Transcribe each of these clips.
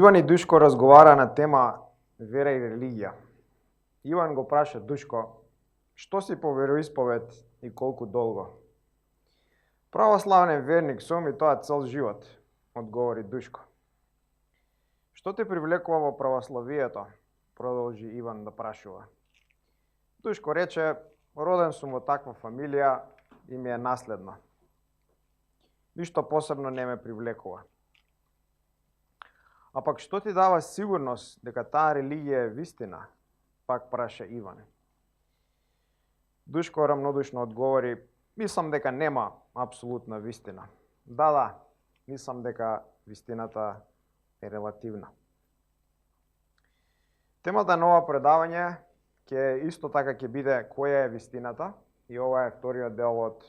Иван и Душко разговара на тема вера и религија. Иван го праша Душко, што си по вероисповед и колку долго? Православен верник сум и тоа цел живот, одговори Душко. Што те привлекува во православието? Продолжи Иван да прашува. Душко рече, роден сум во таква фамилија и ми е наследно. Ништо посебно не ме привлекува. А пак што ти дава сигурност дека таа религија е вистина? Пак праша Иван. Душко рамнодушно одговори, мислам дека нема апсолутна вистина. Да, мислам дека вистината е релативна. Темата на ова предавање исто така ќе биде која е вистината и ова е вториот дел од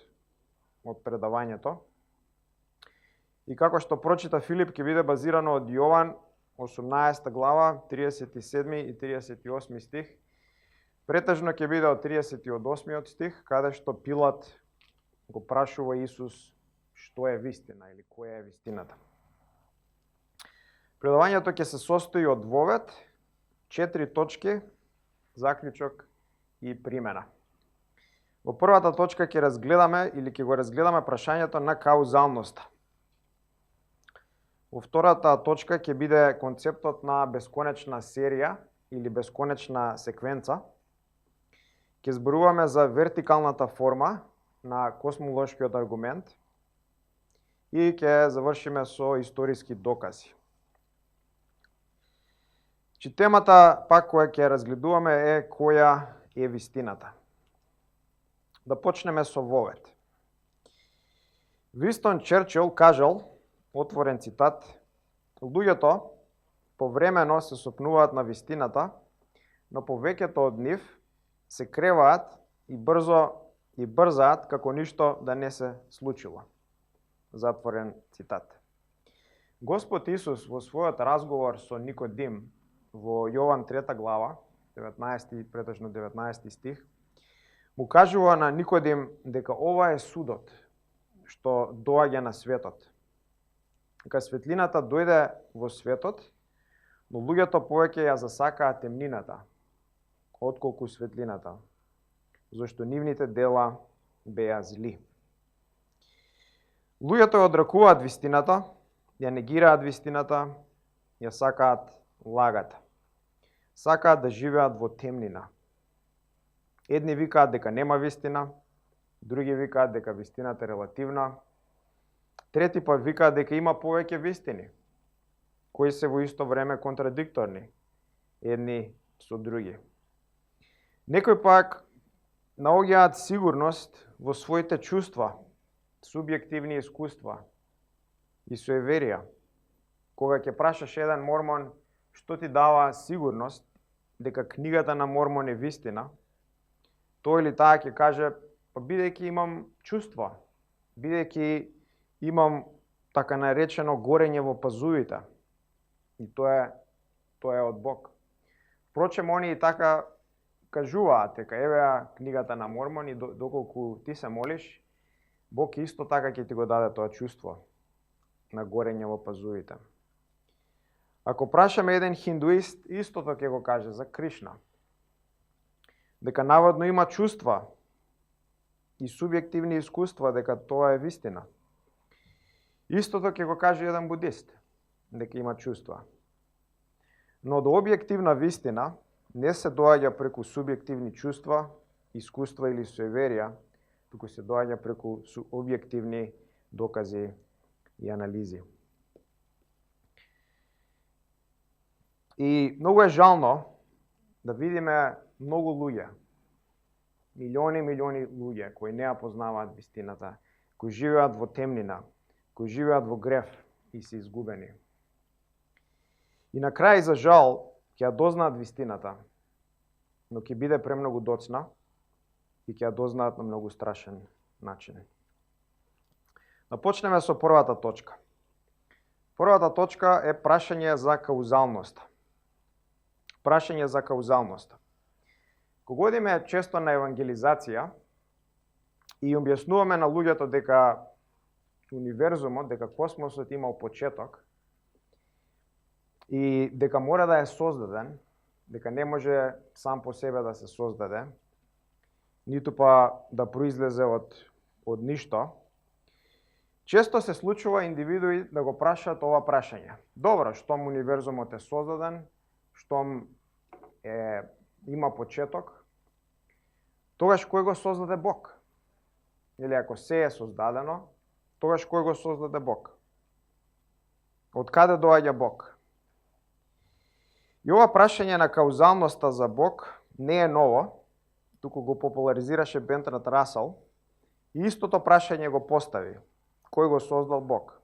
предавањето. И како што прочита Филип, ќе биде базирано од Јован 18 глава, 37 и 38 стих. Претежно ќе биде од 38 стих, каде што Пилат го прашува Исус што е вистина или која е вистината. Предавањето ќе се состои од двовед, 4 точки, заклучок и примена. Во првата точка ќе го разгледаме прашањето на каузалноста. Во втората точка ќе биде концептот на бесконечна серија или бесконечна секвенца. Ќе зборуваме за вертикалната форма на космолошкиот аргумент и ќе завршиме со историски докази. Темата пак која ќе разгледуваме е која е вистината. Да почнеме со вовед. Винстон Черчил кажал, отворен цитат, луѓето повремено се сопнуваат на вистината, но повеќето од нив се креваат и брзаат како ништо да не се случило. Затворен цитат. Господ Исус во својот разговор со Никодим во Јован 3 глава, 19 претежно 19 стих, му кажува на Никодим дека ова е судот што доаѓа на светот. Дека светлината дојде во светот, но луѓето повеќе ја засакаа темнината, отколку светлината, зашто нивните дела беа зли. Луѓето ја одракуваат вистината, ја негираат вистината, ја сакаат лагата. Сакаат да живеат во темнина. Едни викаат дека нема вистина, други викаат дека вистината е релативна, трети пат викаат дека има повеќе вистини, кои се во исто време контрадикторни, едни со други. Некои пак наоѓаат сигурност во своите чувства, субјективни искуства и суеверија. Кога ќе прашаш еден мормон што ти дава сигурност дека книгата на Мормон е вистина, тој или таа ќе каже, па бидејќи имам чувства, бидејќи имам така наречено горење во пазувите. И тоа е од Бог. Впрочем, они и така кажуваат дека еве книгата на Мормон и доколку ти се молиш, Бог исто така ќе ти го даде тоа чувство на горење во пазувите. Ако прашаме еден хиндуист, истото ќе го каже за Кришна. Дека наводно има чувства и субјективни искуства дека тоа е вистина. Истото ќе го каже еден будист, дека има чувства. Но до објективна вистина не се доаѓа преку субјективни чувства, искуства или суеверија, туку се доаѓа преку објективни докази и анализи. И многу е жално да видиме многу луѓе, милиони луѓе кои не ја познаваат вистината, кои живеат во темнина, кои живеат во грев и се изгубени. И на крај, за жал, ќе ја дознаат вистината, но ќе биде премногу доцна и ќе ја дознаат на многу страшен начин. Да почнеме со првата точка. Првата точка е прашање за каузалноста. Прашање за каузалноста. Кога одиме често на евангелизација и објаснуваме на луѓето дека универзумот, дека космосот имал почеток, и дека мора да е создаден, дека не може сам по себе да се создаде, ниту па да произлезе од ништо, често се случува индивидуи да го прашаат ова прашање. Добро, штом универзумот е создаден, штом има почеток, тогаш кој го создаде Бог? Или ако се е создадено, тогаш кој го создаде Бог? Од каде доаѓа Бог? И ова прашање на каузалноста за Бог не е ново, туку го популаризираше Бертранд Расел и истото прашање го постави. Кој го создал Бог?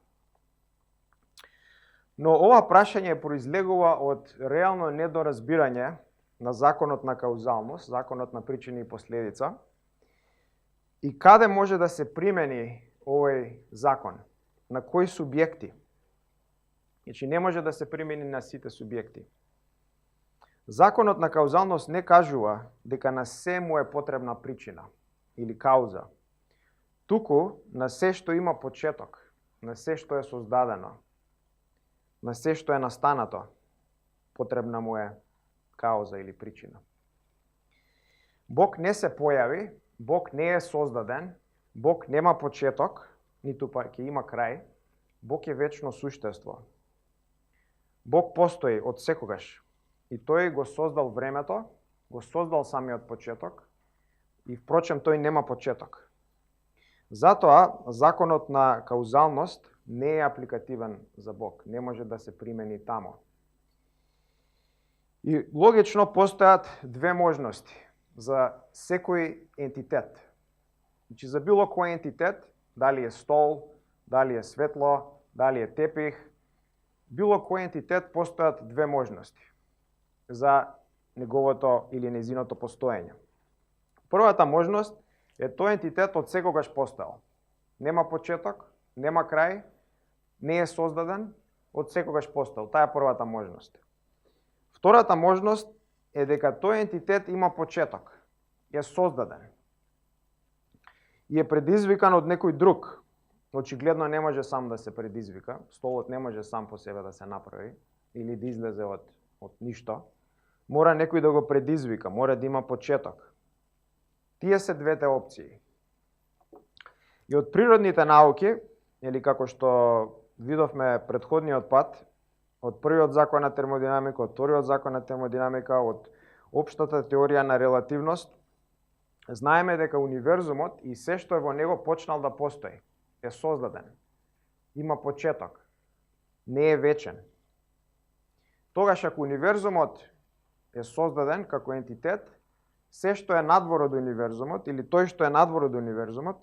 Но ова прашање произлегува од реално недоразбирање на законот на каузалност, законот на причина и последица, и каде може да се примени овој закон, на кои субјекти. Значи не може да се примени на сите субјекти. Законот на каузалност не кажува дека на се му е потребна причина или кауза, туку на се што има почеток, на се што е создадено, на се што е настанато, потребна му е кауза или причина. Бог не се појави, Бог не е создаден, Бог нема почеток, ниту па ќе има крај, Бог е вечно суштество. Бог постои од секогаш и тој го создал времето, го создал самиот почеток и впрочем тој нема почеток. Затоа законот на каузалност не е апликативен за Бог, не може да се примени тамо. И логично постојат две можности за секој ентитет. Значи за било кој ентитет, дали е стол, дали е светло, дали е тепих, било кој ентитет постојат две можности за неговото или незиното постоење. Првата можност е тој ентитет од секогаш постоел. Нема почеток, нема крај, не е создаден, од секогаш постоел. Таа е првата можност. Втората можност е дека тој ентитет има почеток, е создаден и е предизвикан од некој друг. Очигледно не може сам да се предизвика, столот не може сам по себе да се направи или да излезе од ништо. Мора некој да го предизвика, мора да има почеток. Тие се двете опции. И од природните науки, или како што видовме претходниот пат, од првиот закон на термодинамика, од вториот закон на термодинамика, од општата теорија на релативност, знаеме дека универзумот и се што е во него почнал да постои, е создаден, има почеток, не е вечен. Тогаш ако универзумот е создаден како ентитет, се што е надвор од универзумот или тој што е надвор од универзумот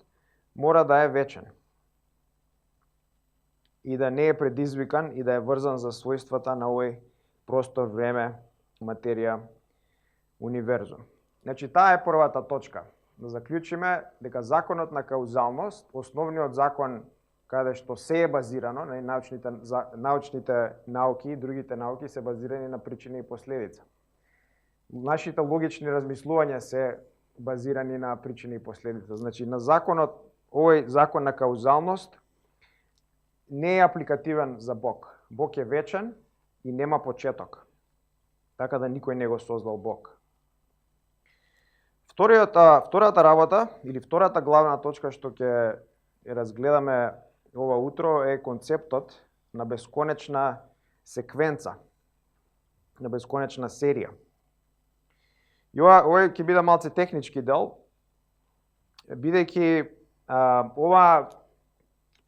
мора да е вечен и да не е предизвикан и да е врзан за својствата на овој простор, време, материја, универзум. Значи, таа е првата точка. Да заклучиме дека законот на каузалност, основниот закон каде што се е базирано, научните науки и другите науки се базирани на причина и последица. Нашите логични размислувања се базирани на причина и последица. Значи, на законот, овој закон на каузалност не е апликативен за Бог. Бог е вечен и нема почеток. Така да никој не го создал Бог. Втората работа, или втората главна точка што ќе разгледаме ова утро е концептот на бесконечна секвенца, на бесконечна серија. И овој ќе биде малце технички дел, бидејќи ова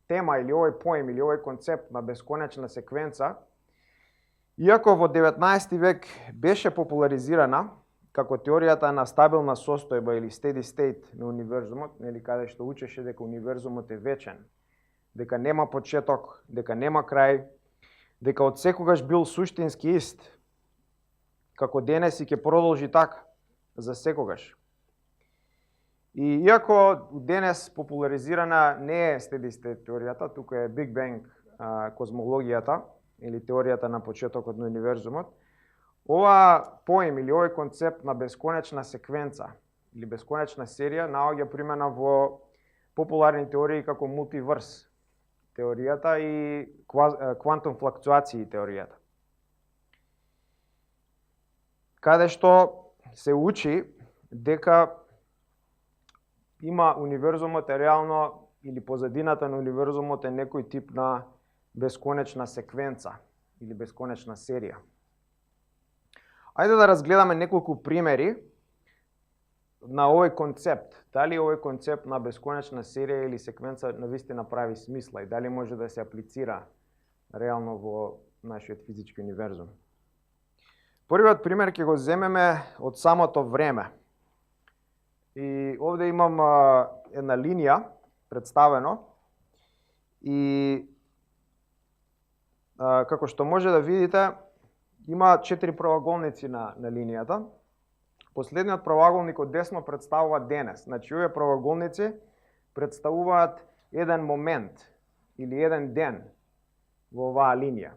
тема или овој поим или овој концепт на бесконечна секвенца, иако во 19 век беше популаризирана како теоријата на стабилна состојба или steady state на универзумот, нели, каде што учеше дека универзумот е вечен, дека нема почеток, дека нема крај, дека од секогаш бил суштински ист, како денес и ќе продолжи така за секогаш. И иако денес популаризирана не е steady state теоријата, туку е Big Bang космологијата или теоријата на почетокот на универзумот, ова поим или овој концепт на бесконечна секвенца или бесконечна серија наоѓа примена во популарни теории како мултиврс теоријата и квантум флуктуации теоријата. каде што се учи дека има универзумот е реално или позадината на универзумот е некој тип на бесконечна секвенца или бесконечна серија. Ајде да разгледаме неколку примери на овој концепт. Дали овој концепт на бесконечна серија или секвенца навистина прави смисла и дали може да се аплицира реално во нашиот физички универзум. Првиот пример ќе го земеме од самото време. И овде имам една линија представено и како што може да видите има 4 правоаголници на линијата. Последниот правоаголник од десно представува денес. Значи овие правоаголници представуваат еден момент или еден ден во оваа линија.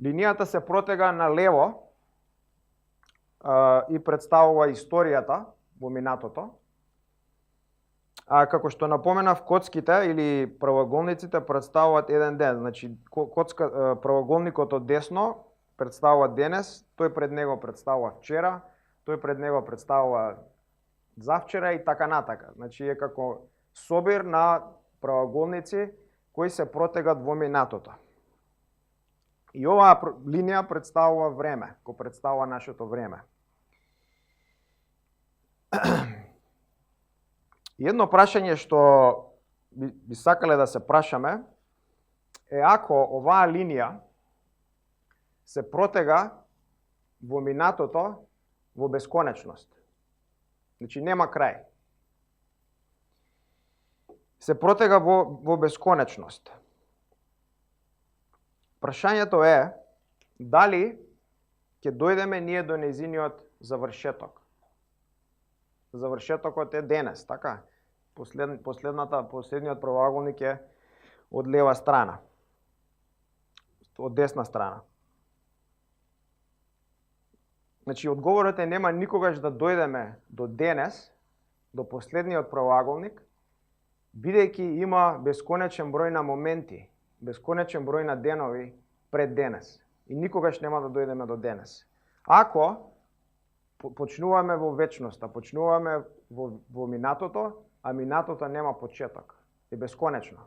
Линијата се протега на лево и представува историјата во минатото. А како што напоменав, коцките или правоаголниците представуваат еден ден. Значи правоаголникот од десно представува денес, тој пред него представува вчера, тој пред него представува завчера и така натака. Значи е како собир на правоаголници кои се протегат во минатото. И оваа линија представува време, кој представува нашето време. Едно прашање што би сакале да се прашаме е ако оваа линија се протега во минатото во бесконечност. Значи нема крај. Се протега во бесконечност. Прашањето е дали ќе дојдеме ние до нејзиниот завршеток. Завршетокот е денес, така? Последниот правоаголник е од лева страна. Од десна страна. Значи, одговорот е нема никогаш да дојдеме до денес, до последниот правоаголник, бидејќи има бесконечен број на моменти, бесконечен број на денови пред денес. И никогаш нема да дојдеме до денес. Ако почнуваме во вечноста, почнуваме во минатото, а минатото нема почеток. Е бесконечно.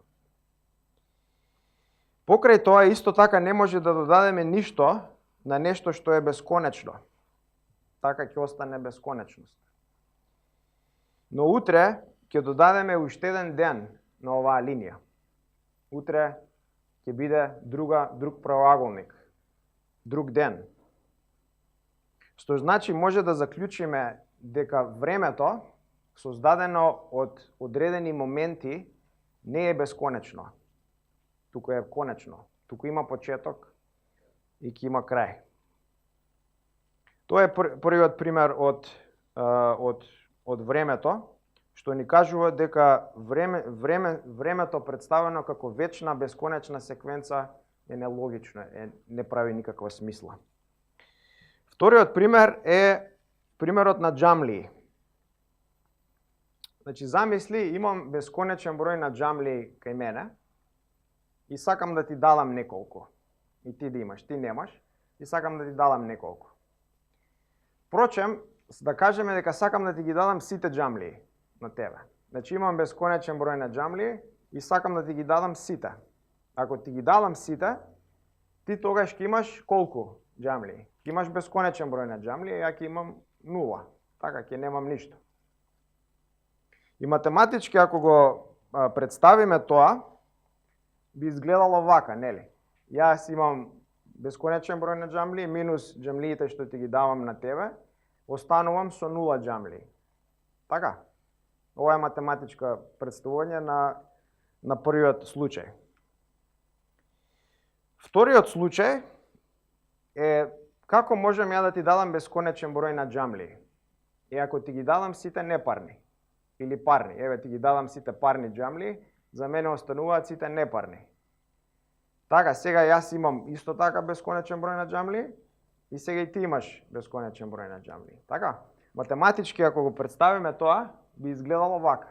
Покрај тоа, исто така не може да додадеме ништо на нешто што е бесконечно. Така ќе остане бесконечност. Но утре ќе додадеме уште еден ден на оваа линија. Утре ќе биде друг правоаголник, друг ден. Што значи може да заклучиме дека времето создадено од одредени моменти не е бесконечно, туку е конечно, туку има почеток и ќе има крај. Тоа е првиот пример од времето, што ни кажува дека времето представено како вечна бесконечна секвенца е нелогично, не прави никаква смисла. Вториот пример е примерот на џамлии. Значи, замисли, имам бесконечен број на џамлии кај мене и сакам да ти дадам неколку. И ти да имаш, ти немаш, и сакам да ти дадам неколку. Впрочем, да кажеме дека сакам да ти ги дадам сите џамлии на тебе. Значи, имам бесконечен број на џамлии и сакам да ти ги дадам сите. Ако ти ги дадам сите, ти тогаш ќе имаш колку џамлии? Ќе имаш бесконечен број на џамлии, а ќе имам 0. Така, ќе немам ништо. И математички, ако го представиме тоа, би изгледало вака, нели? Јас имам бесконечен број на џамлии минус џамлиите што ти ги давам на тебе, останувам со 0 џамлии. Така? Ова е математичко представување на првиот случај. Вториот случај е како можам ја да ти дадам бесконечен број на џамлии? И ако ти ги дадам сите непарни или парни, еве ти ги дадам сите парни џамлии, за мене остануваат сите непарни. Така, сега јас имам исто така бесконечен број на џамлии и сега и ти имаш бесконечен број на џамлии. Така? Математички, ако го представиме тоа, би изгледало вака.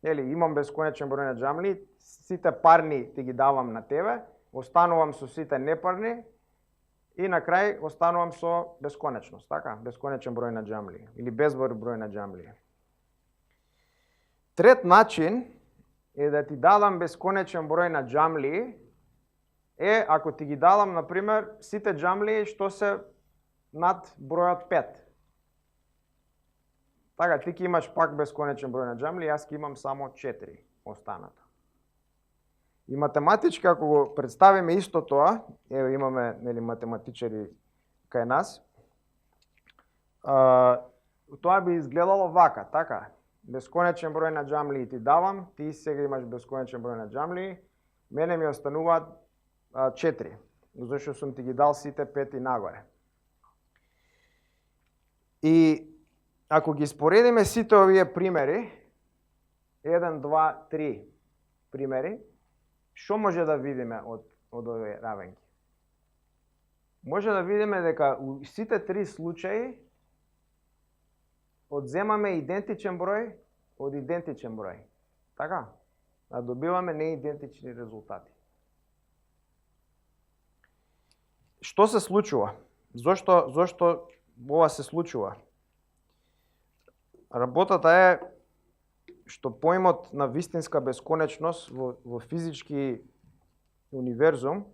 Нели, имам бесконечен број на џамлии, сите парни ти ги давам на тебе, останувам со сите непарни И на крај останувам со бесконечност, така? Бесконечен број на џамлии или безброј број на џамлии. Трет начин е да ти дадам бесконечен број на џамлии е ако ти ги дадам, например, сите џамлии што се над бројот 5. Така, ти ќе имаш пак бесконечен број на џамлии, јас ќе имам само 4 останато. И математички, ако го представиме исто тоа, ево имаме математичари кај нас, тоа би изгледало вака, така? Бесконечен број на џамлии ти давам, ти сега имаш бесконечен број на џамлии, мене ми остануваат 4, зашто сум ти ги дал сите 5 нагоре. И ако ги споредиме сите овие примери, 1, 2, 3 примери, што може да видиме од овие равенки? Може да видиме дека у сите 3 случаи одземаме идентичен број од идентичен број. Така? А добиваме неидентични резултати. Што се случува? Зошто ова се случува? Работата е што поимот на вистинска бесконечност во физички универзум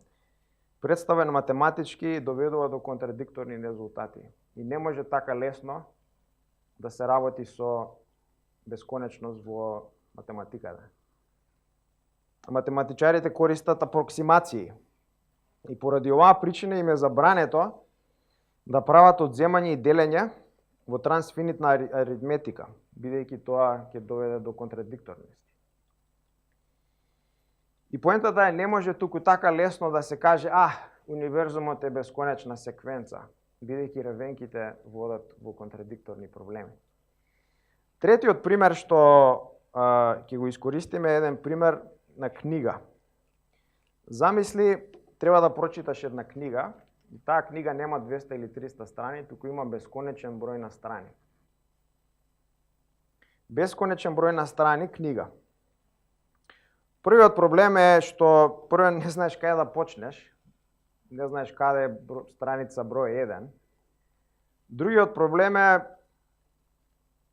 представен математички доведува до контрадикторни резултати. И не може така лесно да се работи со бесконечност во математиката. Математичарите користат апроксимации. И поради оваа причина им е забрането да прават одземање и делење во трансфинитна аритметика, бидејќи тоа ќе доведе до контрадикторности. И поентата е, не може туку така лесно да се каже, универзумот е бесконечна секвенца, бидејќи равенките водат во контрадикторни проблеми. Третиот пример што ќе го искористиме е еден пример на книга. Замисли, треба да прочиташ една книга, и таа книга нема 200 или 300 страни, туку има бесконечен број на страни. Бесконечен број на страни книга. Првиот проблем е што прво не знаеш каде да почнеш, не знаеш каде е страница број 1. Другиот проблем е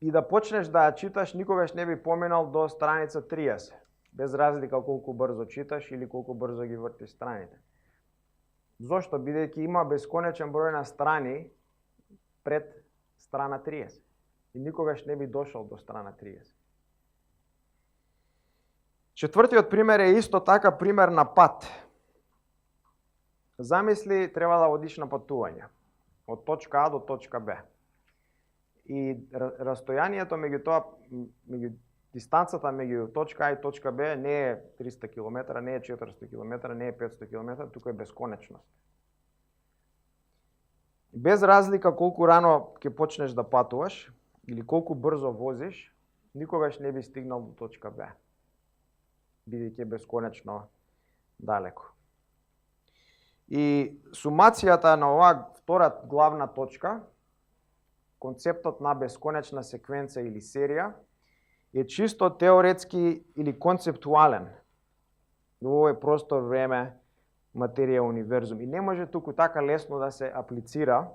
и да почнеш да ја читаш, никогаш не би поминал до страница 30, без разлика колку брзо читаш или колку брзо ги вртиш страните. Зошто? Бидејќи има бесконечен број на страни пред страна 30. И никогаш не би дошол до страна 30. Четвртиот пример е исто така пример на пат. Замисли, треба да одиш на патување од точка А до точка Б. И растојанието меѓу дистанцата меѓу точка А и точка Б не е 300 км, не е 400 км, не е 500 км, туку е бесконечност. Без разлика колку рано ќе почнеш да патуваш или колку брзо возиш, никогаш не би стигнал до точка Б, бидејќи е бесконечно далеко. И сумацијата на оваа втора главна точка, концептот на бесконечна секвенца или серија, е чисто теоретски или концептуален во овој простор, време, материја, универзум. И не може туку така лесно да се аплицира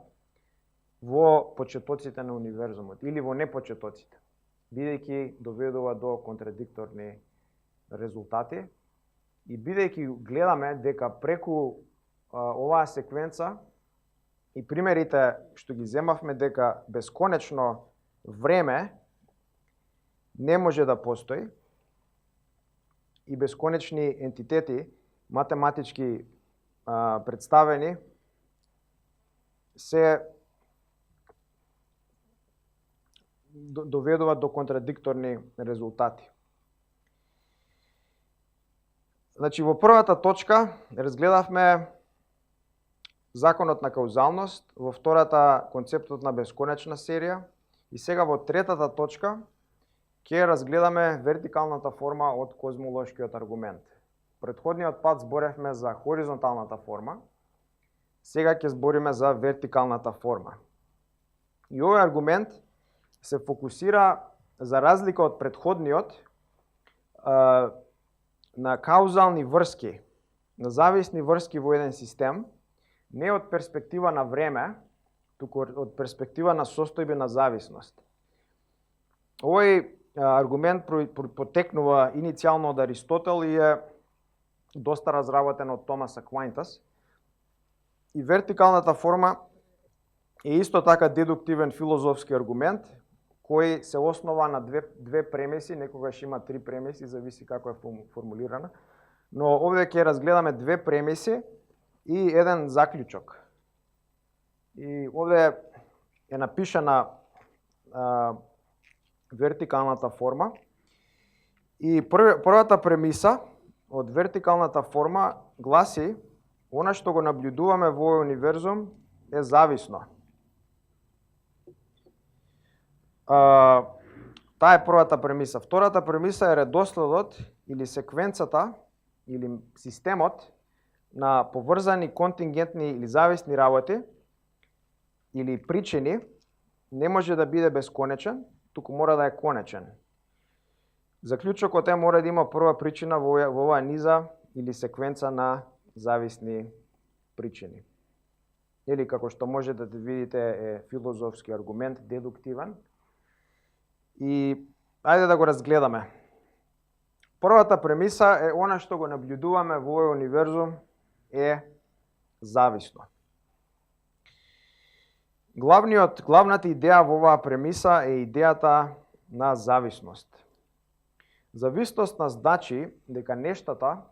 во почетоците на универзумот или во непочетоците, бидејќи доведува до контрадикторни резултати и бидејќи гледаме дека преку оваа секвенца и примерите што ги земавме дека бесконечно време не може да постои и бесконечни ентитети математички представени се доведуваат до контрадикторни резултати. Значи, во првата точка разгледавме законот на каузалност, во втората концептот на бесконечна серија и сега во третата точка ќе разгледаме вертикалната форма од козмолошкиот аргумент. Претходниот пат зборевме за хоризонталната форма, сега ќе збориме за вертикалната форма. И овој аргумент се фокусира, за разлика од претходниот, на каузални врски, на зависни врски во еден систем, не од перспектива на време, туку од перспектива на состојби на зависност. Овој аргумент потекнува иницијално од Аристотел и е доста разработен од Томас Аквајнтас. И вертикалната форма е исто така дедуктивен филозофски аргумент, кој се основа на две премиси, некогаш има три премиси, зависи како е формулирана, но овде ќе разгледаме две премиси и еден заклучок. И овде е напишана вертикалната форма и првата премиса од вертикалната форма гласи: она што го наблюдуваме во овој универзум е зависно. Таа е првата премиса. Втората премиса е редоследот или секвенцата или системот на поврзани контингентни или зависни работи или причини не може да биде бесконечен, туку мора да е конечен. Заклучокот е мора да има прва причина во оваа низа или секвенца на зависни причини. Или како што можете да видите е филозофски аргумент, дедуктивен. И ајде да го разгледаме. Првата премиса е она што го наблюдуваме во овој универзум е зависно. Главната идеја во оваа премиса е идејата на зависност. Зависноста значи дека нештата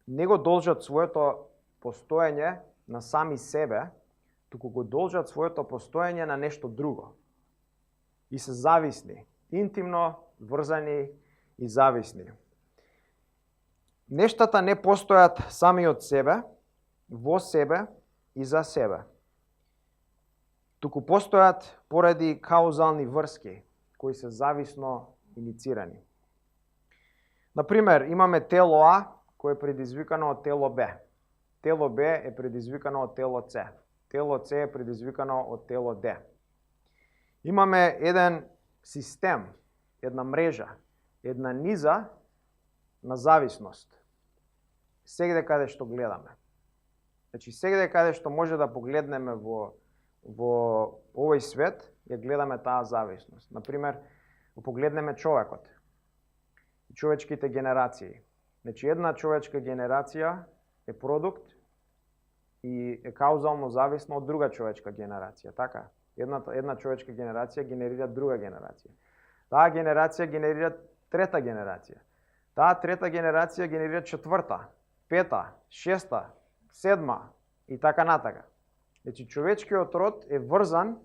не го должат своето постоење на сами себе, туку го должат своето постоење на нешто друго. И се зависни, интимно врзани и зависни. Нештата не постојат сами од себе, во себе и за себе. Туку постојат поради каузални врски, кои се зависно иницирани. Например, имаме тело А, кое е предизвикано од тело Б. Тело Б е предизвикано од тело С. Тело С е предизвикано од тело Д. Имаме еден систем, една мрежа, една низа на зависност. Сегде каде што гледаме. Значи, сегде каде што може да погледнеме во овој свет, ја гледаме таа зависност. Например, погледнеме човекот, човечките генерации. Значи, една човечка генерација е продукт и е каузално зависна од друга човечка генерација, така? Една човечка генерација генерира друга генерација. Таа генерација генерира трета генерација. Таа трета генерација генерира четврта, пета, шеста, седма и така натака. Значи, човечкиот род е врзан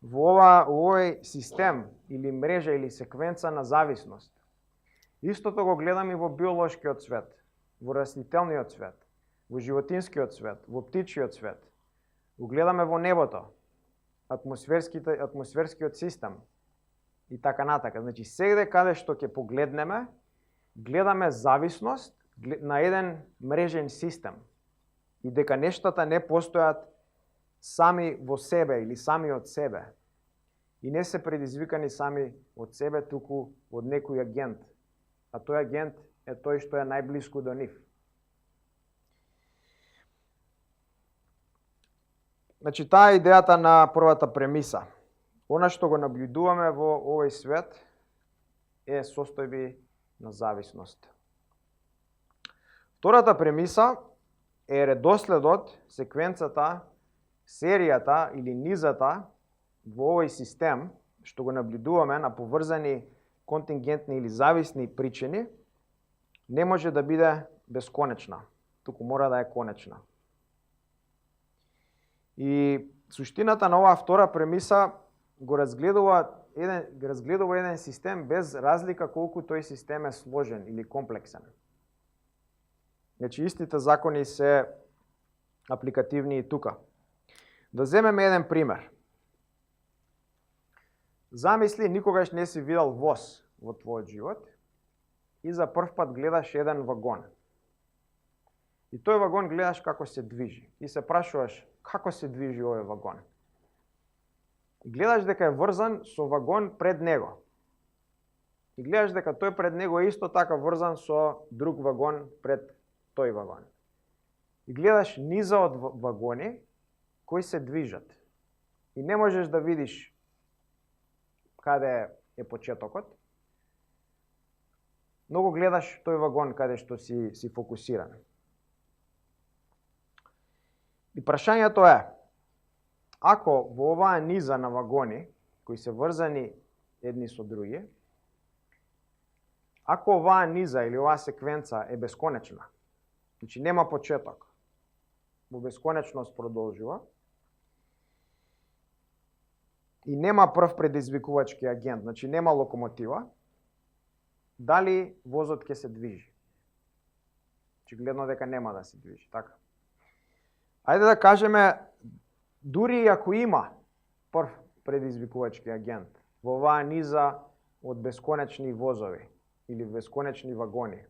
во овој систем или мрежа или секвенца на зависност. Истото го гледам и во биолошкиот свет, во растителниот свет, во животинскиот свет, во птичиот свет. Го гледаме во небото, атмосферскиот систем и така натака. Значи, сегде каде што ќе погледнеме, гледаме зависност на еден мрежен систем и дека нештата не постојат сами во себе или сами од себе и не се предизвикани сами од себе, туку од некој агент, а тој агент е тој што е најблиску до нив. Значи, таа е идејата на првата премиса. Она што го наблюдуваме во овој свет е состојби на зависност. Втората премиса е редоследот, секвенцата, серијата или низата во овој систем што го наблюдуваме на поврзани контингентни или зависни причини не може да биде бесконечна, туку мора да е конечна. И суштината на оваа втора премиса го разгледува еден систем без разлика колку тој систем е сложен или комплексен. Значи, истите закони се апликативни и тука. Да земеме еден пример. Замисли, никогаш не си видел воз во твојот живот и за прв пат гледаш еден вагон. И тој вагон гледаш како се движи. И се прашуваш како се движи овој вагон. И гледаш дека е врзан со вагон пред него. И гледаш дека тој пред него е исто така врзан со друг вагон пред тој вагон. и гледаш низа од вагони кои се движат. И не можеш да видиш каде е почетокот. Многу гледаш тој вагон каде што си фокусиран. И прашањето е, ако во оваа низа на вагони, кои се врзани едни со други, ако оваа низа или оваа секвенца е бесконечна, значи нема почеток, во бесконечност продолжува, и нема прв предизвикувачки агент, значи нема локомотива, дали возот ќе се движи? Очигледно дека нема да се движи, така? Ајде да кажеме, дури ако има прв предизвикувачки агент во оваа низа од бесконечни возови или бесконечни вагони,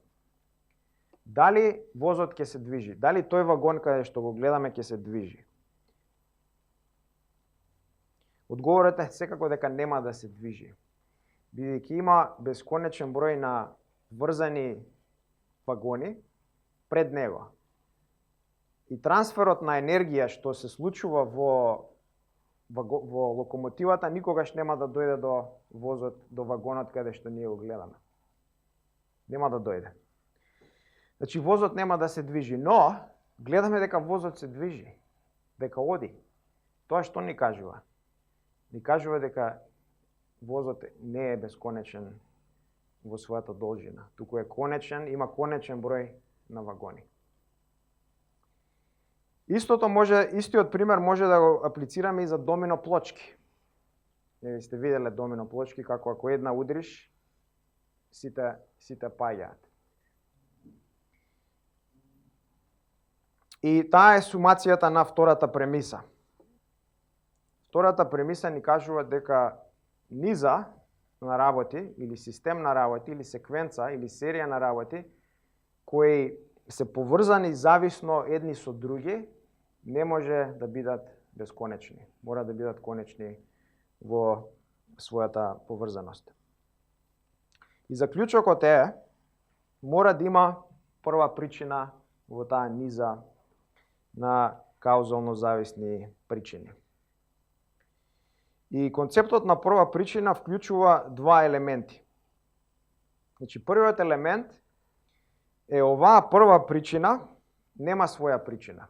дали возот ќе се движи? Дали тој вагон каде што го гледаме ќе се движи? Одговорот е секако дека нема да се движи, бидејќи има бесконечен број на врзани вагони пред него. И трансферот на енергија што се случува во локомотивата никогаш нема да дојде до возот, до вагонот каде што ние го гледаме. Нема да дојде. Значи возот нема да се движи, но гледаме дека возот се движи, дека оди. Тоа што ни кажува? Ни кажува дека возот не е бесконечен во својата должина, туку е конечен, има конечен број на вагони. Истиот пример може да го аплицираме и за домино плочки. Нели сте виделе домино плочки, како ако една удриш, сите паѓаат. И таа е сумацијата на втората премиса. Втората премиса ни кажува дека низа на работи, или систем на работи, или секвенца, или серија на работи, кои се поврзани зависно едни со други, не може да бидат бесконечни. Мора да бидат конечни во својата поврзаност. И заклучокот е, мора да има прва причина во таа низа на каузално зависни причини. И концептот на прва причина вклучува два елементи. Значи, првиот елемент е оваа прва причина нема своја причина.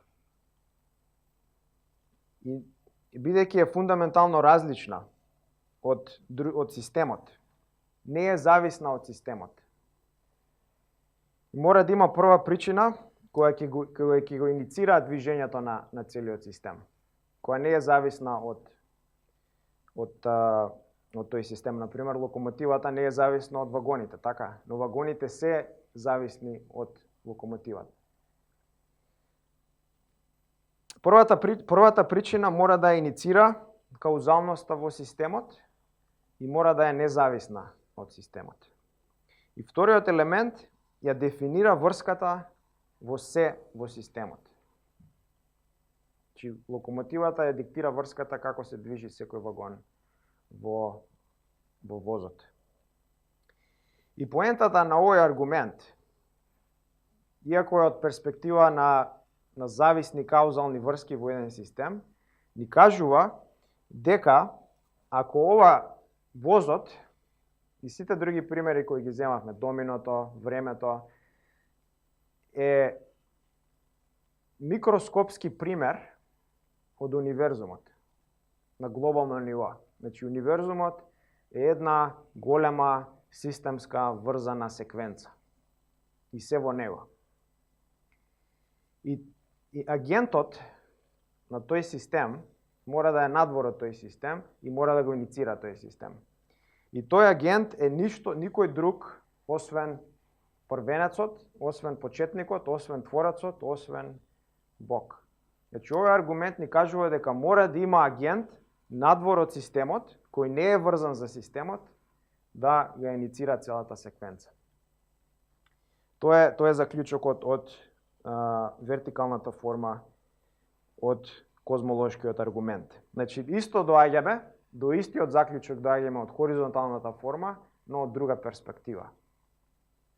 И бидејќи е фундаментално различна од системот, не е зависна од системот. Мора да има прва причина која ќе го иницира движењето на целиот систем, која не е зависна од тој систем. Например, локомотивата не е зависна од вагоните, така? Но вагоните се зависни од локомотивата. Првата причина мора да иницира каузалноста во системот и мора да е независна од системот. И вториот елемент ја дефинира врската во системот. Значи, локомотивата ја диктира врската како се движи секој вагон во возот. И поентата на овој аргумент, иако е од перспектива на зависни каузални врски во еден систем, ни кажува дека ако ова возот и сите други примери кои ги земавме, доминото, времето, е микроскопски пример од универзумот на глобално ниво. Значи, универзумот е една голема системска врзана секвенца и се во него. И агентот на тој систем мора да е надвор од тој систем и мора да го иницира тој систем. И тој агент е никој друг освен првенецот, освен почетникот, освен творецот, освен Бог. Значи, овој аргумент ни кажува дека мора да има агент надвор од системот, кој не е врзан за системот, да ја иницира целата секвенца. Тоа е заклучокот од вертикалната форма од козмолошкиот аргумент. Значи, исто доаѓаме, до истиот заклучок доаѓаме од хоризонталната форма, но од друга перспектива.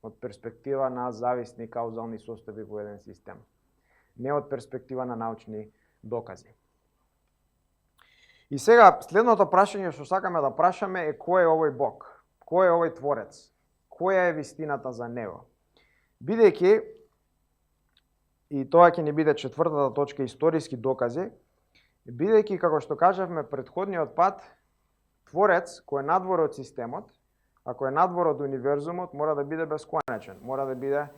Од перспектива на зависни каузални состојби во еден систем. не од перспектива на научни докази. И сега, следното прашање што сакаме да прашаме е кој е овој Бог? Кој е овој Творец? Која е вистината за Него? Бидејќи, и тоа ќе ни биде четвртата точка, историски докази, бидејќи, како што кажавме претходниот пат, Творец кој е надвор од системот, ако е надвор од универзумот, мора да биде бесконечен, мора да биде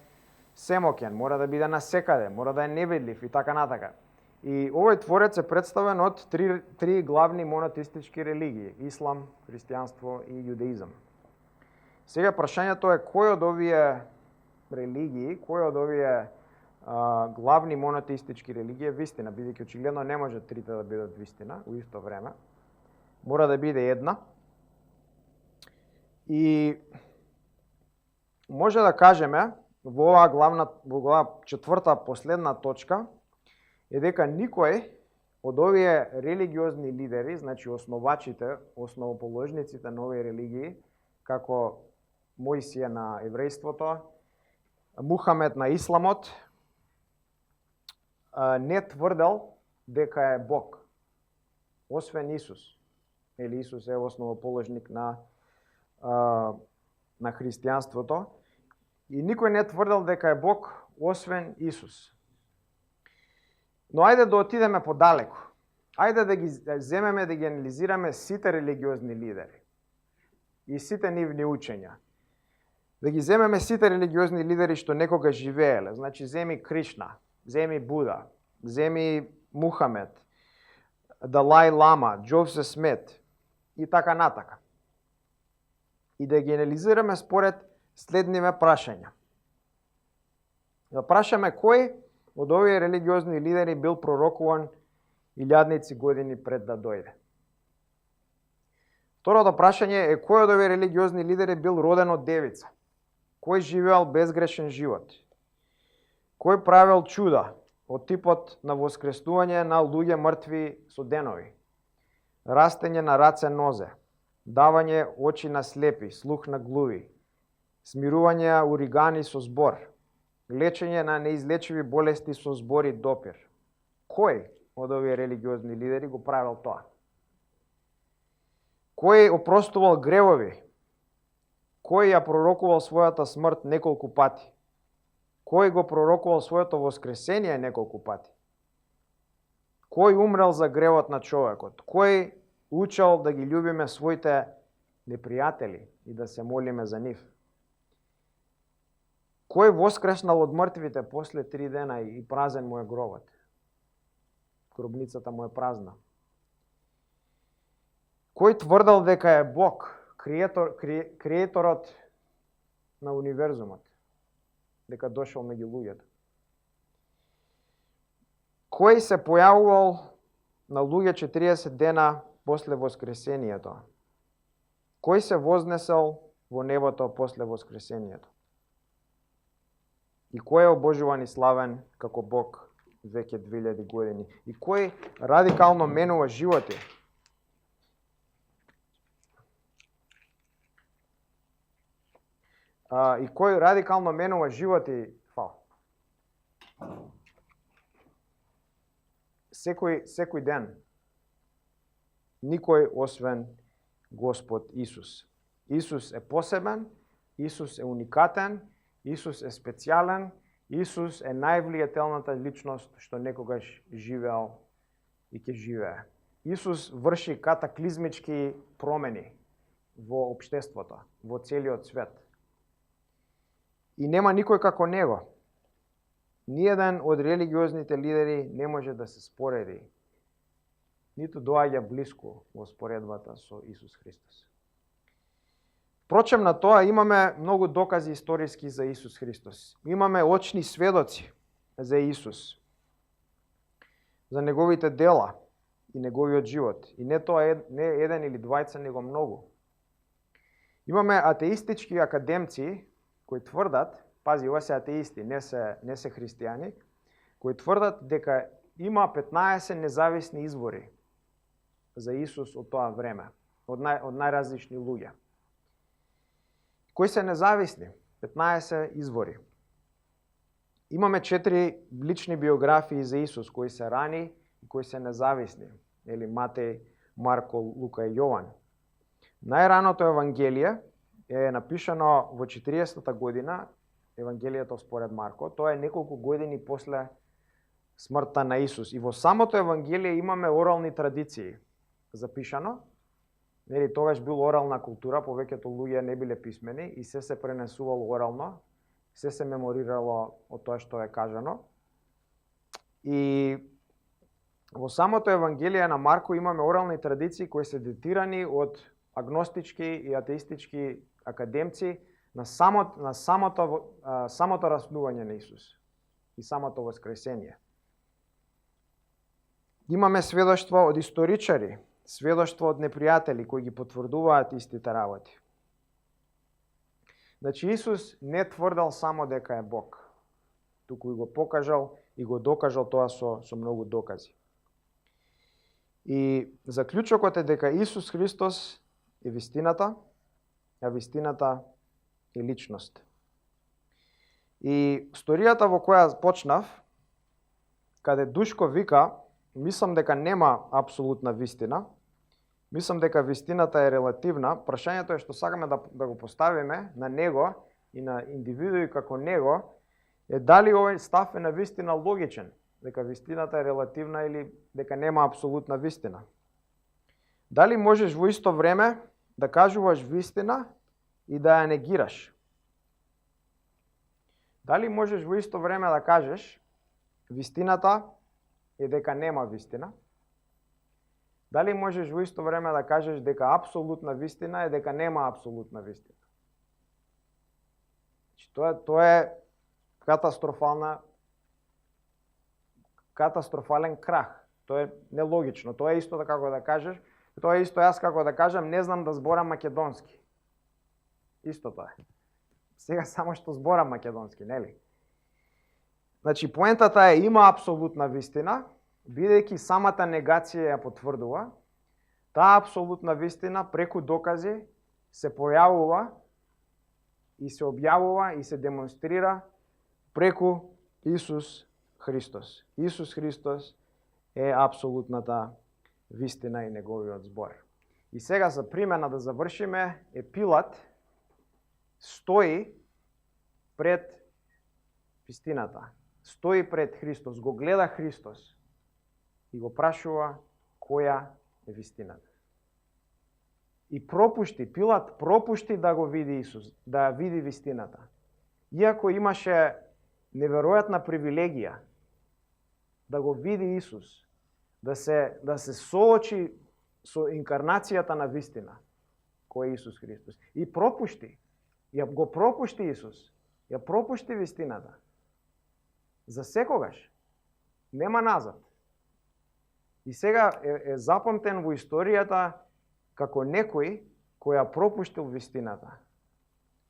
семоќен, мора да биде насекаде, мора да е невидлив и така натака. И овој Творец е представен од три главни монотеистички религии: ислам, христијанство и јудеизам. Сега прашањето е кој од овие религии, кој од овие главни монотеистички религии е вистина, бидејќи очигледно не може трите да бидат вистина у исто време. Мора да биде една. И може да кажеме во оваа четврта последна точка е дека никој од овие религиозни лидери, значи основачите, основоположниците на овие религии, како Мојсија на еврејството, Мухамед на исламот, не тврдел дека е Бог, освен Исус. Или Исус е основоположник на христијанството. И никој не тврдел дека е Бог, освен Исус. Но ајде да отидеме подалеку. Ајде да ги земеме, да ги анализираме сите религиозни лидери и сите нивни учења. Да ги земеме сите религиозни лидери што некога живееле. Значи, земи Кришна, земи Буда, земи Мухамед, Далај Лама, Джозеф Смит и така натака. И да ги анализираме според следниве прашања. Да прашаме кој од овие религиозни лидери бил пророкуван илјадници години пред да дојде. Второто прашање е кој од овие религиозни лидери бил роден од девица? Кој живеел безгрешен живот? Кој правил чуда од типот на воскреснување на луѓе мртви со денови, растење на раце нозе, давање очи на слепи, слух на глуви, смирување уригани со збор, лечење на неизлечиви болести со збор и допир? Кој од овие религиозни лидери го правил тоа? Кој опростувал гревови? Кој ја пророкувал својата смрт неколку пати? Кој го пророкувал своето воскресение неколку пати? Кој умрел за гревот на човекот? Кој учел да ги љубиме своите непријатели и да се молиме за нив? Кој воскреснал од мртвите после 3 дена и празен му е гробот? Гробницата му е празна. Кој тврдел дека е Бог, креаторот на универзумот, дека дошол меѓу луѓето? Кој се појавувал на луѓе 40 дена после воскресението? Кој се вознесел во небото после воскресението? И кој е обожуван и славен како Бог веќе 2000 години? И кој радикално менува животи? И кој радикално менува животи? Секој ден. Никој освен Господ Исус. Исус е посебен, Исус е уникатен, Исус е специјален, Исус е највлијателната личност што некогаш живеел и ќе живее. Исус врши катаклизмички промени во општеството, во целиот свет. И нема никој како него. Ниеден од религиозните лидери не може да се спореди, ниту доаѓа блиску во споредбата со Исус Христос. Впрочем на тоа имаме многу докази историски за Исус Христос. Имаме очни сведоци за Исус, за неговите дела и неговиот живот. И не тоа не еден или двајца, него многу. Имаме атеистички академци кои тврдат, пази, ова се атеисти, не се христијани, кои тврдат дека има 15 независни извори за Исус од тоа време, од најразлични луѓе. Кои се независни? 15 извори. Имаме 4 лични биографии за Исус, кои се рани и кои се независни. Или Матеј, Марко, Лука и Јован. Најраното Евангелие е напишано во 40-та година, Евангелието според Марко. Тоа е неколку години после смртта на Исус. И во самото Евангелие имаме орални традиции запишано. Нели, тогаш бил орална култура, повеќето луѓе не биле писмени и се пренесувало орално, се меморирало од тоа што е кажано. И во самото Евангелие на Марко имаме орални традиции кои се датирани од агностички и атеистички академци на самото раснување на Исус и самото воскресение. Имаме сведоштво од историчари, сведоштво од непријатели кои ги потврдуваат истите работи. Значи Исус не тврдел само дека е Бог, туку и го покажал и го докажал тоа со многу докази. И заклучокот е дека Исус Христос е вистината, а вистината е личност. И сторијата во која почнав, каде Душко вика, мислам дека нема апсолутна вистина, мислам дека вистината е релативна, прашањето е што сакаме да го поставиме на него и на индивидуи како него, е дали овој став е на вистина логичен, дека вистината е релативна или дека нема апсолутна вистина. Дали можеш во исто време да кажуваш вистина и да ја негираш? Дали можеш во исто време да кажеш вистината е дека нема вистина? Дали можеш во исто време да кажеш дека апсолутна вистина е дека нема апсолутна вистина? Тоа е катастрофален крах. Тоа е нелогично. Тоа е исто како да кажеш, тоа е исто јас како да кажам не знам да зборам македонски. Исто тоа е. Сега само што зборам македонски, нели? Значи поентата е има апсолутна вистина, бидејќи самата негација ја потврдува, таа апсолутна вистина преку докази се појавува и се објавува и се демонстрира преку Исус Христос. Исус Христос е апсолутната вистина и неговиот збор. И сега за примена да завршиме, е Пилат стои пред вистината. Стои пред Христос, го гледа Христос и го прашува која е вистината. И Пилат пропушти да го види Исус, да види вистината. Иако имаше неверојатна привилегија да го види Исус, да се соочи со инкарнацијата на вистина, кој е Исус Христос. И го пропушти Исус, ја пропушти вистината. За секогаш. Нема назад. И сега е запамтен во историјата како некој кој ја пропуштил вистината,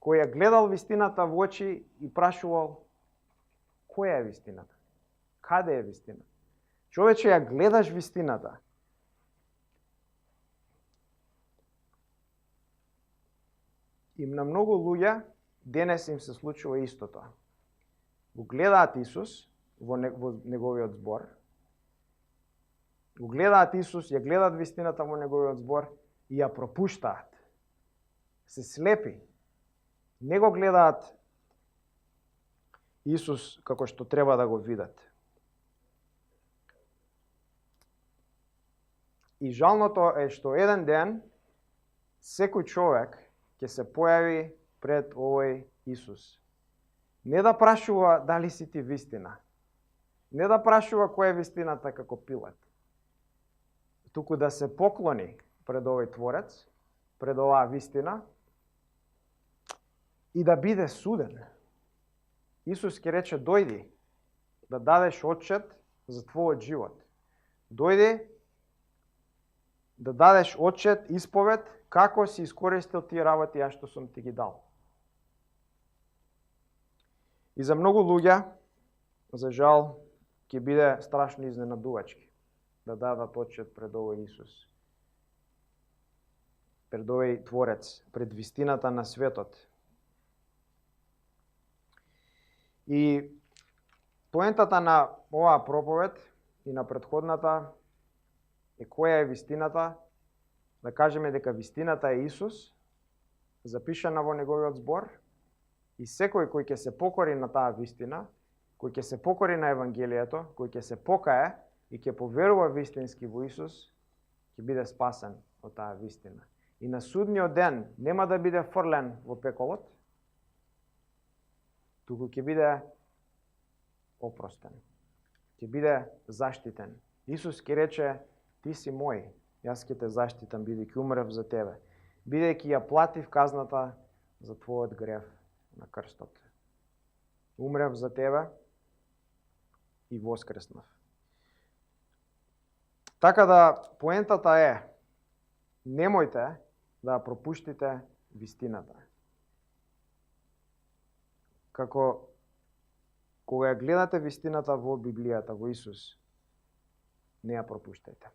кој ја гледал вистината во очи и прашувал која е вистината, каде е вистината. Човече, ја гледаш вистината. И на многу луѓе денес им се случува истото. Го гледаат Исус во неговиот збор, го гледаат Исус, ја гледаат вистината во неговиот збор и ја пропуштаат. Се слепи. Не го гледаат Исус како што треба да го видат. И жалното е што еден ден секој човек ќе се појави пред овој Исус. Не да прашува дали си ти вистина. Не да прашува која е вистината како Пилат. Туку да се поклони пред овој Творец, пред оваа вистина и да биде суден. Исус ќе рече дојди да дадеш отчет за твојот живот. Дојди да дадеш отчет, исповед, како си искористил тие работи ја што сум ти ги дал. И за многу луѓе, за жал, ќе биде страшно изненадувачки да дадат отчет пред овој Исус, пред овој Творец, пред вистината на светот. И Поентата на оваа проповед и на претходната е која е вистината, да кажеме дека вистината е Исус, запишана во неговиот збор, и секој кој ќе се покори на таа вистина, кој ќе се покори на Евангелието, кој ќе се покае и ќе поверува вистински во Исус, ќе биде спасен од таа вистина. И на судниот ден нема да биде фрлен во пеколот, туку ќе биде опростен. Ќе биде заштитен. Исус ќе рече: ти си мој, јас ќе те заштитам, бидејќи умрев за тебе, бидејќи ја платив казната за твојот грев на крстот. Умрев за тебе и воскреснав. Така да, поентата е: немојте да пропуштите вистината. Како кога ја гледате вистината во Библијата, во Исус, не ја пропуштајте.